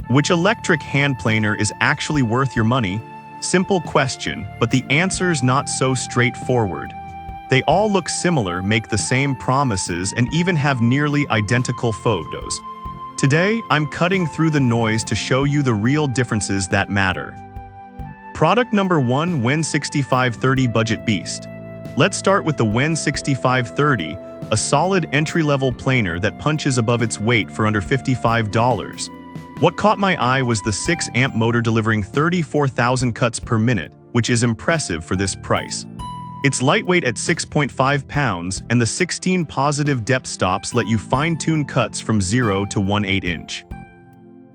Which electric hand planer is actually worth your money? Simple question, but the answer's not so straightforward. They all look similar, make the same promises, and even have nearly identical photos. Today, I'm cutting through the noise to show you the real differences that matter. Product number 1, WEN 6530 Budget Beast. Let's start with the WEN 6530, a solid entry-level planer that punches above its weight for under $55. What caught my eye was the 6-amp motor delivering 34,000 cuts per minute, which is impressive for this price. It's lightweight at 6.5 pounds, and the 16 positive depth stops let you fine-tune cuts from 0 to 1/8 inch.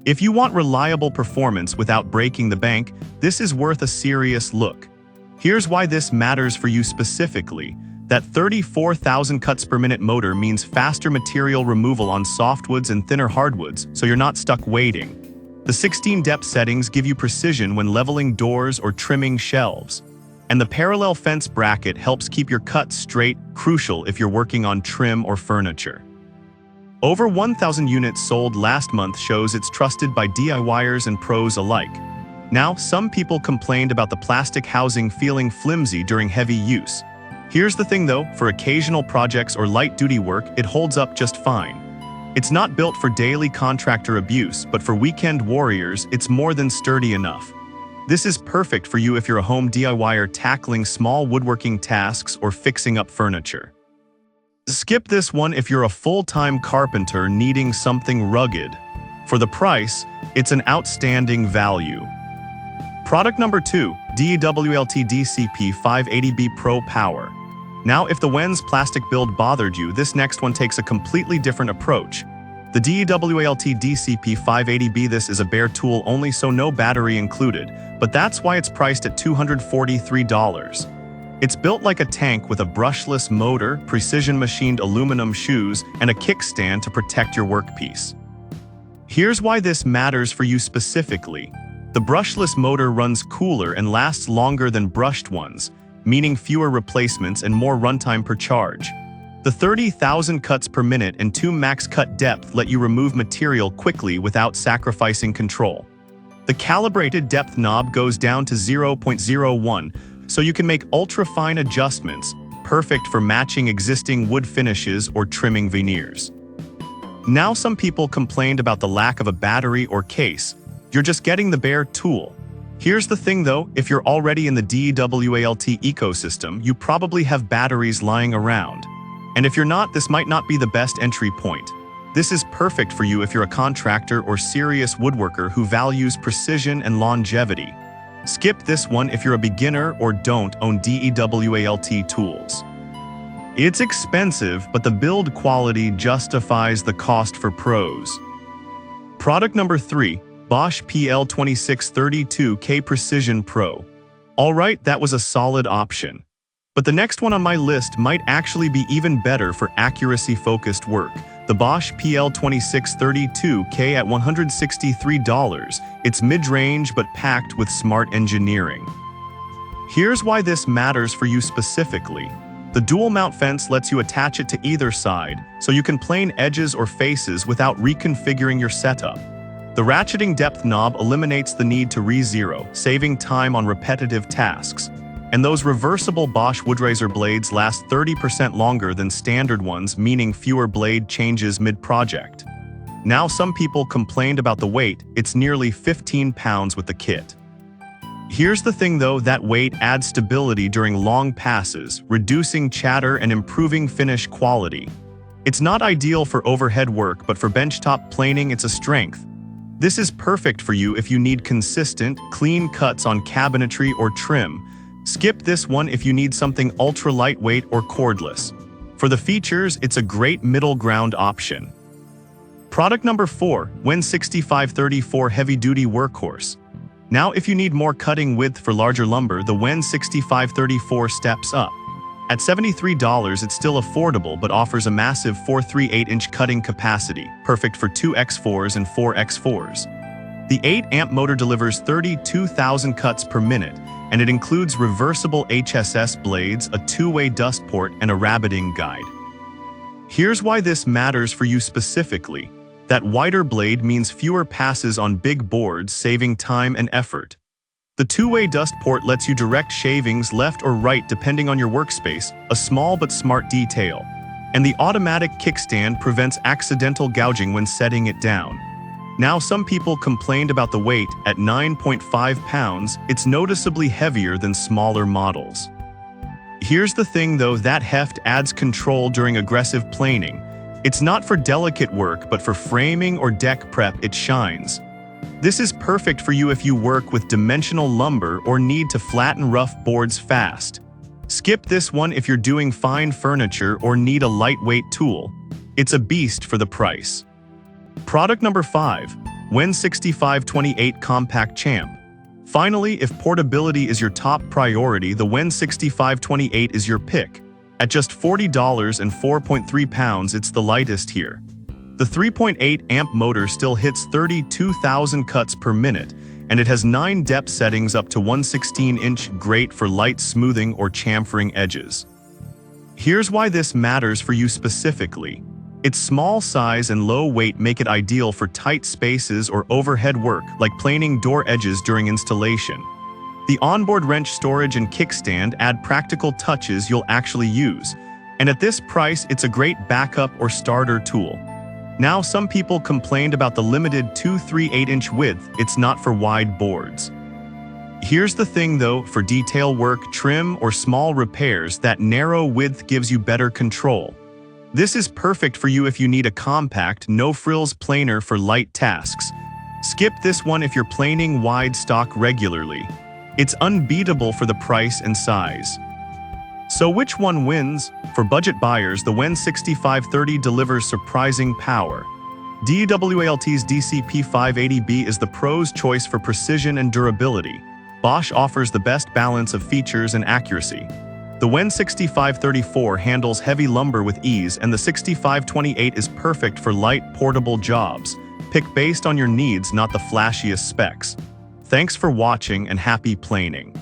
If you want reliable performance without breaking the bank, this is worth a serious look. Here's why this matters for you specifically. That 34,000 cuts per minute motor means faster material removal on softwoods and thinner hardwoods, so you're not stuck waiting. The 16 depth settings give you precision when leveling doors or trimming shelves. And the parallel fence bracket helps keep your cuts straight, crucial if you're working on trim or furniture. Over 1,000 units sold last month shows it's trusted by DIYers and pros alike. Now, some people complained about the plastic housing feeling flimsy during heavy use. Here's the thing though, for occasional projects or light-duty work, it holds up just fine. It's not built for daily contractor abuse, but for weekend warriors, it's more than sturdy enough. This is perfect for you if you're a home DIYer tackling small woodworking tasks or fixing up furniture. Skip this one if you're a full-time carpenter needing something rugged. For the price, it's an outstanding value. Product number 2, DEWLT DCP 580B Pro Power. Now, if the WEN's plastic build bothered you, this next one takes a completely different approach. The DEWLT DCP 580B, this is a bare tool only, so no battery included, but that's why it's priced at $243. It's built like a tank with a brushless motor, precision-machined aluminum shoes, and a kickstand to protect your workpiece. Here's why this matters for you specifically. The brushless motor runs cooler and lasts longer than brushed ones, meaning fewer replacements and more runtime per charge. The 30,000 cuts per minute and 2 max cut depth let you remove material quickly without sacrificing control. The calibrated depth knob goes down to 0.01, so you can make ultra-fine adjustments, perfect for matching existing wood finishes or trimming veneers. Now, some people complained about the lack of a battery or case. You're just getting the bare tool. Here's the thing though, if you're already in the DEWLT ecosystem, you probably have batteries lying around. And if you're not, this might not be the best entry point. This is perfect for you if you're a contractor or serious woodworker who values precision and longevity. Skip this one if you're a beginner or don't own DEWLT tools. It's expensive, but the build quality justifies the cost for pros. Product number 3, Bosch PL2632K Precision Pro. Alright, that was a solid option. But the next one on my list might actually be even better for accuracy-focused work. The Bosch PL2632K at $163. It's mid-range but packed with smart engineering. Here's why this matters for you specifically. The dual-mount fence lets you attach it to either side, so you can plane edges or faces without reconfiguring your setup. The ratcheting depth knob eliminates the need to re-zero, saving time on repetitive tasks. And those reversible Bosch Woodrazor blades last 30% longer than standard ones, meaning fewer blade changes mid-project. Now, some people complained about the weight. It's nearly 15 pounds with the kit. Here's the thing though, that weight adds stability during long passes, reducing chatter and improving finish quality. It's not ideal for overhead work, but for benchtop planing, it's a strength. This is perfect for you if you need consistent, clean cuts on cabinetry or trim. Skip this one if you need something ultra lightweight or cordless. For the features, it's a great middle ground option. Product number 4, WEN 6534 Heavy Duty Workhorse. Now, if you need more cutting width for larger lumber, the WEN 6534 steps up. At $73, it's still affordable but offers a massive 438-inch cutting capacity, perfect for 2x4s and 4x4s. The 8-amp motor delivers 32,000 cuts per minute, and it includes reversible HSS blades, a 2-way dust port, and a rabbiting guide. Here's why this matters for you specifically. That wider blade means fewer passes on big boards, saving time and effort. The two-way dust port lets you direct shavings left or right depending on your workspace, a small but smart detail. And the automatic kickstand prevents accidental gouging when setting it down. Now, some people complained about the weight. At 9.5 pounds, it's noticeably heavier than smaller models. Here's the thing though, that heft adds control during aggressive planing. It's not for delicate work, but for framing or deck prep it shines. This is perfect for you if you work with dimensional lumber or need to flatten rough boards fast. Skip this one if you're doing fine furniture or need a lightweight tool. It's a beast for the price. Product number 5, WEN 6528 Compact Champ. Finally, if portability is your top priority, the WEN 6528 is your pick. At just $40 and 4.3 pounds, it's the lightest here. The 3.8 amp motor still hits 32,000 cuts per minute, and it has 9 depth settings up to 1/16-inch, great for light smoothing or chamfering edges. Here's why this matters for you specifically. Its small size and low weight make it ideal for tight spaces or overhead work, like planing door edges during installation. The onboard wrench storage and kickstand add practical touches you'll actually use, and at this price, it's a great backup or starter tool. Now, some people complained about the limited 2-3/8-inch width. It's not for wide boards. Here's the thing though, for detail work, trim, or small repairs, that narrow width gives you better control. This is perfect for you if you need a compact, no-frills planer for light tasks. Skip this one if you're planing wide stock regularly. It's unbeatable for the price and size. So which one wins? For budget buyers, the WEN 6530 delivers surprising power. DeWalt's DCP580B is the pro's choice for precision and durability. Bosch offers the best balance of features and accuracy. The WEN 6534 handles heavy lumber with ease, and the 6528 is perfect for light, portable jobs. Pick based on your needs, not the flashiest specs. Thanks for watching and happy planing.